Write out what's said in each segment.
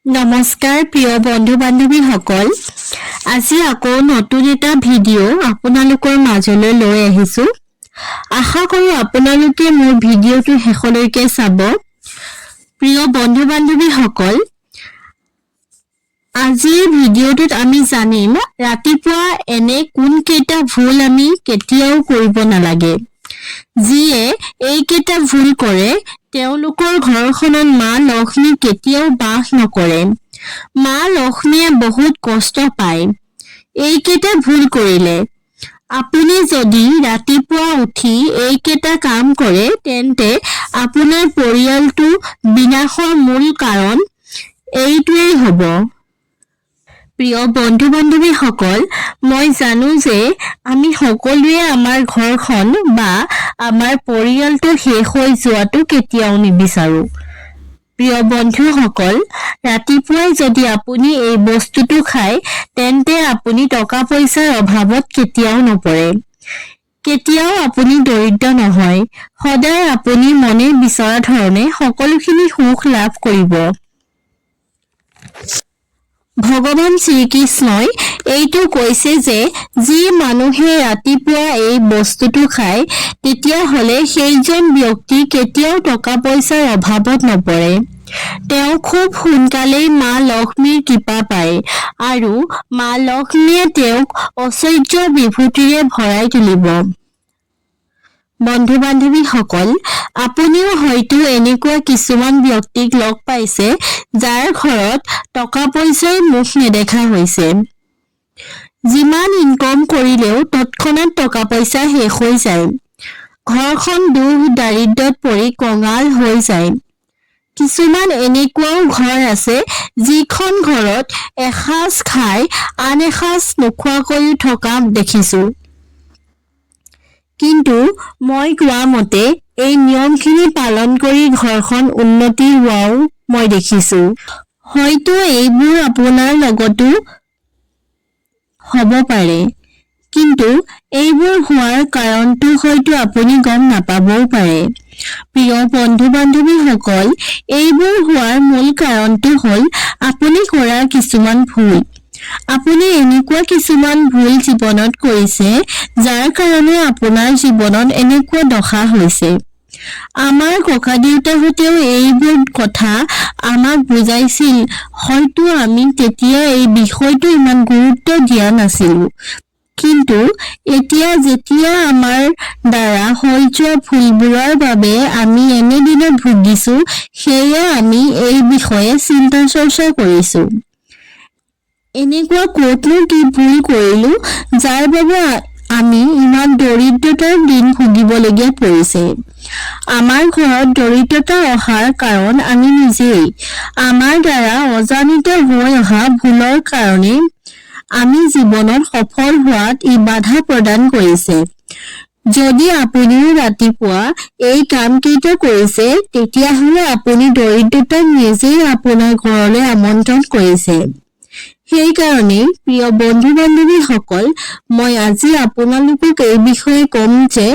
নমস্কাৰ প্ৰিয় বন্ধু বান্ধৱীসকল, আজি আকৌ নতুন এটা ভিডিঅ' আপোনালোকৰ মাজলৈ লৈ আহিছোঁ। আশা কৰোঁ আপোনালোকে মোৰ ভিডিঅ'টো শেষলৈকে চাব। প্ৰিয় বন্ধু বান্ধৱীসকল, আজিৰ ভিডিঅ'টোত আমি জানিম ৰাতিপুৱা এনে কোনকেইটা ভুল আমি কেতিয়াও কৰিব নালাগে। যিয়ে এইকেইটা ভুল কৰে তেওঁলোকৰ ঘৰখনত মা লক্ষ্মী কেতিয়াও বাস নকৰে। মা লক্ষ্মীয়ে বহুত কষ্ট পায় এইকেইটা ভুল কৰিলে। আপুনি যদি ৰাতিপুৱা উঠি এইকেইটা কাম কৰে তেন্তে আপোনাৰ পৰিয়ালটো বিনাশৰ মূল কাৰণ এইটোৱেই হ'ব। প্ৰিয় বন্ধু বান্ধৱীসকল, মই জানো যে আমি সকলোৱে আমাৰ ঘৰখন বা আমাৰ পৰিয়ালটো শেষ হৈ যোৱাটো কেতিয়াও নিবিচাৰোঁ। প্ৰিয় বন্ধুসকল, ৰাতিপুৱাই যদি আপুনি এই বস্তুটো খায় তেন্তে আপুনি টকা পইচাৰ অভাৱত কেতিয়াও নপৰে। কেতিয়াও আপুনি দৰিদ্ৰ নহয়। সদায় আপুনি মনে বিচৰা ধৰণে সকলোখিনি সুখ লাভ কৰিব। ভগৱান শ্ৰীকৃষ্ণই এইটো কৈছে যে যি মানুহে ৰাতিপুৱা এই বস্তুটো খায় তেতিয়াহ'লে সেইজন ব্যক্তি কেতিয়াও টকা পইচাৰ অভাৱত নপৰে। তেওঁ খুব সোনকালেই মা লক্ষ্মীৰ কৃপা পায় আৰু মা লক্ষ্মীয়ে তেওঁক ঐশ্বৰ্য বিভূতিৰে ভৰাই তুলিব। বন্ধু বান্ধৱীসকল, আপুনিও হয়তো এনেকুৱা কিছুমান ব্যক্তিক লগ পাইছে যাৰ ঘৰত টকা পইচাই মুখ নেদেখা হৈছে। যিমান ইনকম কৰিলেও তৎক্ষণাত টকা পইচা শেষ হৈ যায়। ঘৰখন দুখ দাৰিদ্ৰত পৰি কঙাল হৈ যায়। কিছুমান এনেকুৱাও ঘৰ আছে যিখন ঘৰত এসাঁজ খাই আন এসাঁজ নোখোৱাকৈও থকা দেখিছোঁ। কিন্তু মই কোৱা মতে এই নিয়মখিনি পালন কৰি ঘৰখন উন্নতি হোৱাও মই দেখিছোঁ। হয়তো এইবোৰ আপোনাৰ লগতো হ'ব পাৰে, কিন্তু এইবোৰ হোৱাৰ কাৰণটো হয়তো আপুনি গম নাপাবও পাৰে। প্ৰিয় বন্ধু বান্ধৱীসকল, এইবোৰ হোৱাৰ মূল কাৰণটো হ'ল আপুনি কৰা কিছুমান ভুল। আপুনি এনেকুৱা কিছুমান ভুল জীৱনত কৰিছে যাৰ কাৰণে আপোনাৰ জীৱনত এনেকুৱা দশা হৈছে। আমাৰ ককা দেউতাহঁতেও এইবোৰ কথা আমাক বুজাইছিল। হয়তো আমি তেতিয়া এই বিষয়টো ইমান গুৰুত্ব দিয়া নাছিলোঁ। কিন্তু এতিয়া যেতিয়া আমাৰ দ্বাৰা হৈ যোৱা ভুলবোৰৰ বাবে আমি এনে দিনত ভুগিছোঁ, সেয়ে আমি এই বিষয়ে চিন্তা চৰ্চা কৰিছোঁ। এনেকুৱা ক'তনো কি ভুল কৰিলোঁ যাৰ বাবে আমি ইমান দৰিদ্ৰতাৰ দিন ভুগিবলগীয়া পৰিছে। আমাৰ ঘৰত দৰিদ্ৰতা অহাৰ কাৰণ আমি নিজেই। আমাৰ দ্বাৰা অজানিত হৈ অহা ভুলৰ কাৰণে আমি জীৱনত সফল হোৱাত ই বাধা প্ৰদান কৰিছে। যদি আপুনিও ৰাতিপুৱা এই কামকেইটা কৰিছে তেতিয়াহ'লে আপুনি দৰিদ্ৰতাক নিজেই আপোনাৰ ঘৰলৈ আমন্ত্ৰণ কৰিছে। সেইকাৰণেই প্ৰিয় বন্ধু বান্ধৱীসকল, মই আজি আপোনালোকক এই বিষয়ে ক'ম যে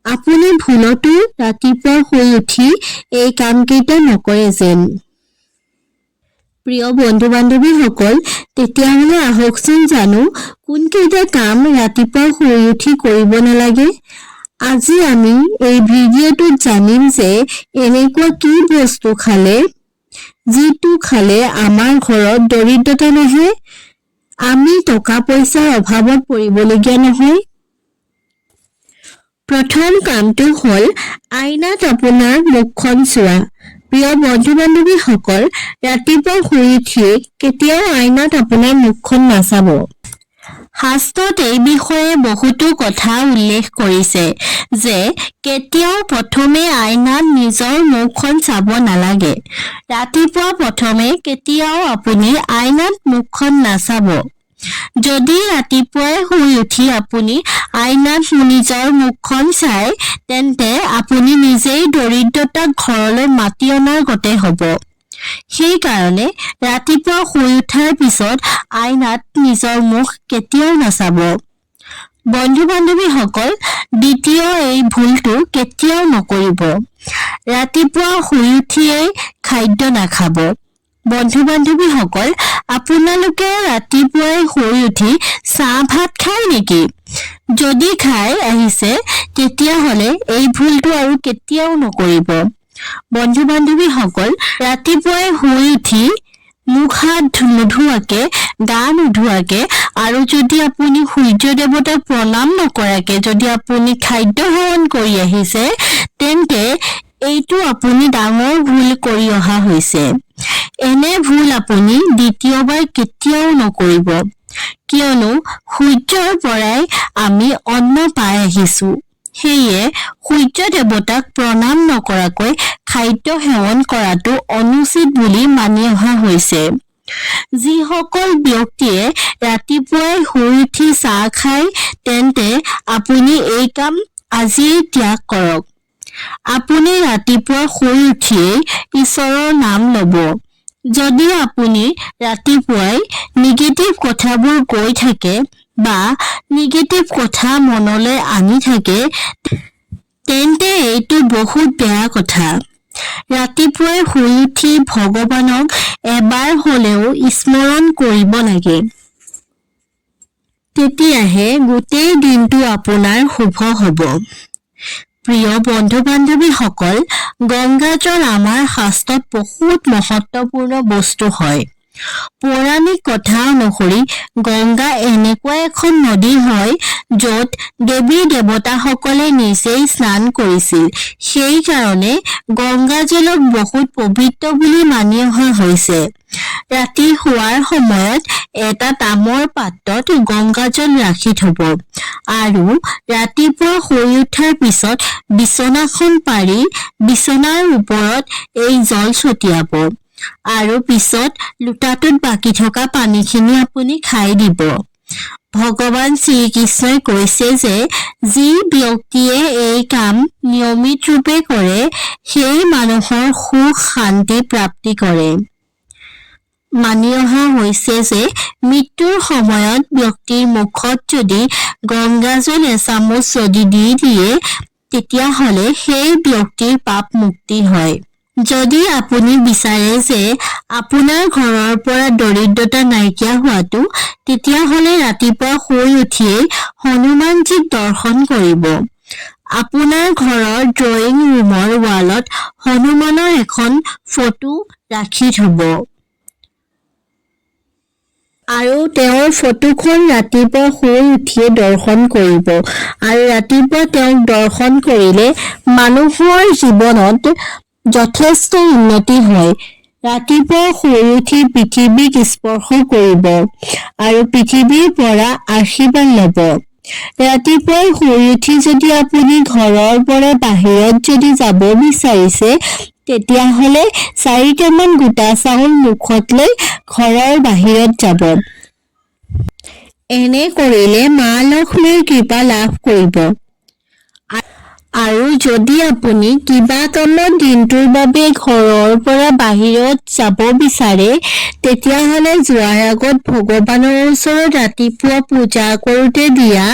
আপুনি ভুলতো ৰাতিপুৱা শুই উঠি এই কামকেইটা নকৰে যেন। প্ৰিয় বন্ধু বান্ধৱীসকল, তেতিয়াহ'লে আহকচোন জানো কোনকেইটা কাম ৰাতিপুৱা শুই উঠি কৰিব নালাগে। আজি আমি এই ভিডিঅ'টোত জানিম যে এনেকুৱা কি বস্তু খালে যিটো খালে আমাৰ ঘৰত দৰিদ্ৰতা নাহে, আমি টকা পইচাৰ অভাৱত পৰিবলগীয়া নহয়। প্ৰথম কামটো হ'ল আইনাত আপোনাৰ মুখখন চোৱা। প্ৰিয় বন্ধু বান্ধৱীসকল, ৰাতিপুৱা শুই উঠি কেতিয়াও আইনাত আপোনাৰ মুখখন নাচাব। শাস্ত্ৰত এই বিষয়ে বহুতো কথা উল্লেখ কৰিছে যে কেতিয়াও প্ৰথমে আইনাত নিজৰ মুখখন চাব নালাগে। ৰাতিপুৱা প্ৰথমে কেতিয়াও আপুনি আইনাত মুখখন নাচাব। যদি ৰাতিপুৱাই শুই উঠি আপুনি আইনাত নিজৰ মুখখন চায় তেন্তে আপুনি নিজেই দৰিদ্ৰতাক ঘৰলৈ মাতি অনাৰ গতে হ'ব। সেইকাৰণে ৰাতিপুৱা শুই উঠাৰ পিছত আইনাত নিজৰ মুখ কেতিয়াও নাচাব। বন্ধু বান্ধৱীসকল, দ্বিতীয় এই ভুলটো কেতিয়াও নকৰিব। ৰাতিপুৱা শুই উঠিয়েই খাদ্য নাখাব। বন্ধু বান্ধৱীসকল, আপোনালোকে ৰাতিপুৱাই শুই উঠি চাহ ভাত খায় নেকি? যদি খাই আহিছে তেতিয়াহ'লে এই ভুলটো আৰু কেতিয়াও নকৰিব। বন্ধু বান্ধৱীসকল, ৰাতিপুৱাই শুই উঠি মুখ হাত নোধোৱাকে, গা নোধোৱাকে আৰু যদি আপুনি সূৰ্য দেৱতাক প্ৰণাম নকৰাকে যদি আপুনি খাদ্য সেৱন কৰি আহিছে, তেন্তে এইটো আপুনি ডাঙৰ ভুল কৰি অহা হৈছে। এনে ভুল আপুনি দ্বিতীয়বাৰ কেতিয়াও নকৰিব, কিয়নো সূৰ্যৰ পৰাই আমি অন্ন পাই আহিছো। সেয়ে সূৰ্য দেৱতাক প্ৰণাম নকৰাকৈ খাদ্য সেৱন কৰাটো অনুচিত বুলি মানি অহা হৈছে। যিসকল ব্যক্তিয়ে ৰাতিপুৱাই শুই উঠি চাহ খায়, তেন্তে আপুনি এই কাম আজিয়েই ত্যাগ কৰক। আপুনি ৰাতিপুৱা শুই উঠিয়েই ঈশ্বৰৰ নাম ল'ব। যদি আপুনি ৰাতিপুৱাই নিগেটিভ কথাবোৰ কৈ থাকে বা নিগেটিভ কথা মনলৈ আনি থাকে, তেন্তে এইটো বহুত বেয়া কথা। ৰাতিপুৱাই শুই উঠি ভগৱানক এবাৰ হ'লেও স্মৰণ কৰিব লাগে। তেতিয়াহে গোটেই দিনটো আপোনাৰ শুভ হ'ব। প্ৰিয় বন্ধু বান্ধৱীসকল, গংগাজল আমাৰ শাস্ত্ৰত বহুত মহত্বপূৰ্ণ বস্তু হয়। পৌৰাণিক কথা অনুসৰি গংগা এনেকুৱা এখন নদী হয় য'ত দেৱী দেৱতাসকলে নিজেই স্নান কৰিছিল। সেইকাৰণে গংগাজলক বহুত পবিত্ৰ বুলি মানি অহা হৈছে। ৰাতি শোৱাৰ সময়ত এটা তামৰ পাত্ৰত গংগাজল ৰাখি থব আৰু ৰাতিপুৱা শুই উঠাৰ পিছত বিচনাখন পাৰি বিচনাৰ ওপৰত এই জল ছটিয়াব আৰু পিছত লোটাটোত বাকী থকা পানীখিনি আপুনি খাই দিব। ভগৱান শ্ৰীকৃষ্ণই কৈছে যে যি ব্যক্তিয়ে এই কাম নিয়মিত ৰূপে কৰে, সেই মানুহৰ সুখ শান্তি প্ৰাপ্তি কৰে। মানি অহা হৈছে যে মৃত্যুৰ সময়ত ব্যক্তিৰ মুখত যদি গংগাজল এচামুচ যদি দি দিয়ে, তেতিয়াহ'লে সেই ব্যক্তিৰ পাপ মুক্তি হয়। যদি আপুনি বিচাৰে যে আপোনাৰ ঘৰৰ পৰা দৰিদ্ৰতা নাইকিয়া হোৱাটো, তেতিয়াহ'লে ৰাতিপুৱা শুই উঠিয়েই হনুমানজীক দৰ্শন কৰিব। আপোনাৰ ঘৰৰ ড্ৰয়িং ৰুমৰ ৱালত হনুমানৰ এখন ফটো ৰাখি থব আৰু তেওঁৰ ফটোখন ৰাতিপুৱা শুই উঠিয়ে দৰ্শন কৰিব আৰু ৰাতিপুৱা তেওঁক দৰ্শন কৰিলে মানুহৰ জীৱনত যথেষ্ট উন্নতি হয়। ৰাতিপুৱা শুই উঠি পৃথিৱীক স্পৰ্শ কৰিব আৰু পৃথিৱীৰ পৰা আশীৰ্বাদ ল'ব। ৰাতিপুৱাই শুই উঠি যদি আপুনি ঘৰৰ পৰা বাহিৰত যদি যাব বিচাৰিছে, তেতিয়াহ'লে 4টামান গোটা চাউল মুখত লৈ ঘৰৰ বাহিৰত যাব। এনে কৰিলে মা লক্ষ্মীৰ কৃপা লাভ কৰিব। আৰু যদি আপুনি কিবা কামত দিনটোৰ বাবে ঘৰৰ পৰা বাহিৰত যাব বিচাৰে, তেতিয়াহ'লে যোৱাৰ আগত ভগৱানৰ ওচৰত ৰাতিপুৱা পূজা কৰোঁতে দিয়া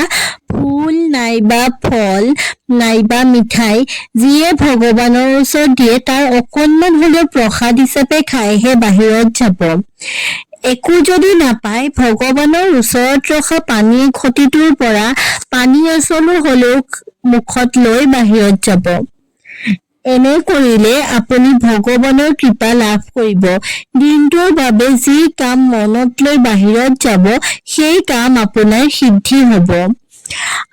ফুল নাইবা ফল নাইবা মিঠাই যিয়ে ভগৱানৰ ওচৰত দিয়ে তাৰ অকণমান হ'লেও প্ৰসাদ হিচাপে খাইহে বাহিৰত যাব। একো যদি নাপায়, ভগৱানৰ ওচৰত ৰখা পানী ঘটিটোৰ পৰা পানী এচলো হ'লেও মুখত লৈ বাহিৰত যাব। এনে কৰিলে আপুনি ভগৱানৰ কৃপা লাভ কৰিব। দিনটোৰ বাবে যি কাম মনত লৈ বাহিৰত যাব, সেই কাম আপোনাৰ সিদ্ধি হ'ব।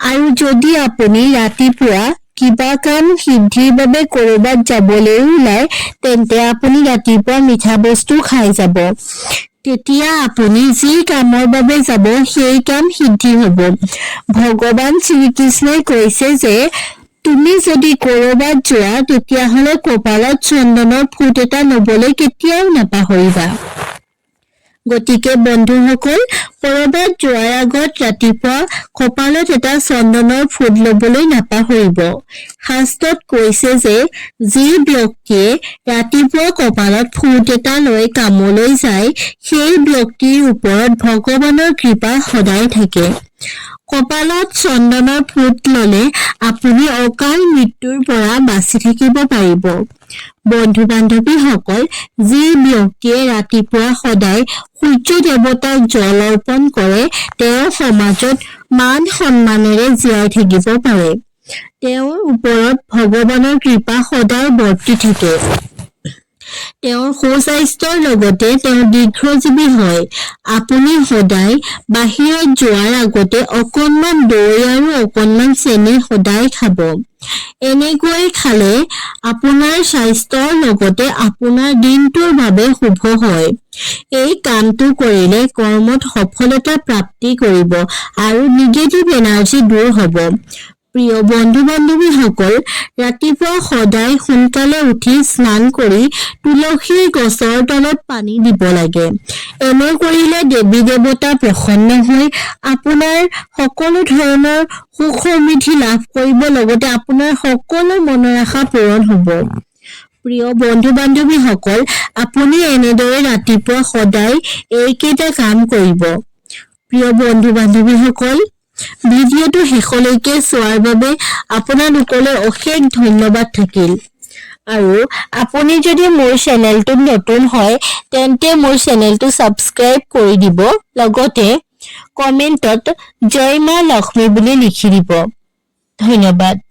আৰু যদি আপুনি ৰাতিপুৱা কিবা কাম সিদ্ধিৰ বাবে ক'ৰবাত যাবলৈ ওলায়, তেন্তে আপুনি ৰাতিপুৱা মিঠা বস্তু খাই যাব। তেতিয়া আপুনি যি কামৰ বাবে যাব, সেই কাম সিদ্ধি হ'ব। ভগৱান শ্ৰীকৃষ্ণই কৈছে যে তুমি যদি ক'ৰবাত যোৱা, তেতিয়াহ'লে কপালত চন্দনৰ ফুট এটা ল'বলৈ কেতিয়াও নাপাহৰিবা। গতিকে বন্ধুসকল, ক'ৰবাত যোৱাৰ আগত ৰাতিপুৱা কপালত এটা চন্দনৰ ফুট ল'বলৈ নাপাহৰিব। শাস্ত্ৰত কৈছে যে যি ব্যক্তিয়ে ৰাতিপুৱা কপালত ফুট এটা লৈ কামলৈ যায়, সেই ব্যক্তিৰ ওপৰত ভগৱানৰ কৃপা সদায় থাকে। কপালত চন্দনৰ ফুট ল'লে আপুনি অকাল মৃত্যুৰ পৰা বাচি থাকিব পাৰিব। বন্ধু-বান্ধৱীসকল, যি ব্যক্তিয়ে ৰাতিপুৱা সদায় সূৰ্য দেৱতাক জল অৰ্পণ কৰে, তেওঁ সমাজত মান-সন্মানেৰে জীয়াই থাকিব পাৰে। তেওঁৰ ওপৰত ভগৱানৰ কৃপা সদায় বৰ্তি থাকে। তেওঁৰ সুস্বাস্থ্যৰ লগতে তেওঁ দীৰ্ঘজীৱী হয়। আপুনি সদায় বাহিৰত যোৱাৰ আগতে অকণমান দৈ আৰু অকণমান চেনি সদায় খাব। এনেকৈ খালে আপোনাৰ স্বাস্থ্যৰ লগতে আপোনাৰ দিনটোৰ বাবে শুভ হয়। এই কামটো কৰিলে কৰ্মত সফলতা প্ৰাপ্তি কৰিব আৰু নিগেটিভ এনাৰ্জি দূৰ হ'ব। প্ৰিয় বন্ধু-বান্ধৱীসকল, ৰাতিপুৱা সদায় সোনকালে উঠি স্নান কৰি তুলসীৰ গছৰ তলত পানী দিব লাগে। এনে কৰিলে দেৱী দেৱতা প্ৰসন্ন হৈ আপোনাৰ সকলো ধৰণৰ সুখ সমৃদ্ধি লাভ কৰিব, লগতে আপোনাৰ সকলো মনৰ আশা পূৰণ হ'ব। প্ৰিয় বন্ধু-বান্ধৱীসকল, আপুনি এনেদৰে ৰাতিপুৱা সদায় এইকেইটা কাম কৰিব। প্ৰিয় বন্ধু-বান্ধৱীসকল, ভিডিঅ'টো শেষলৈকে চোৱাৰ বাবে আপোনালোকলৈ অশেষ ধন্যবাদ থাকিল। আৰু আপুনি যদি মোৰ চেনেলটোত নতুন হয় তেন্তে মোৰ চেনেলটো ছাবস্ক্ৰাইব কৰি দিব, লগতে কমেণ্টত জয় মা লক্ষ্মী বুলি লিখি দিব। ধন্যবাদ।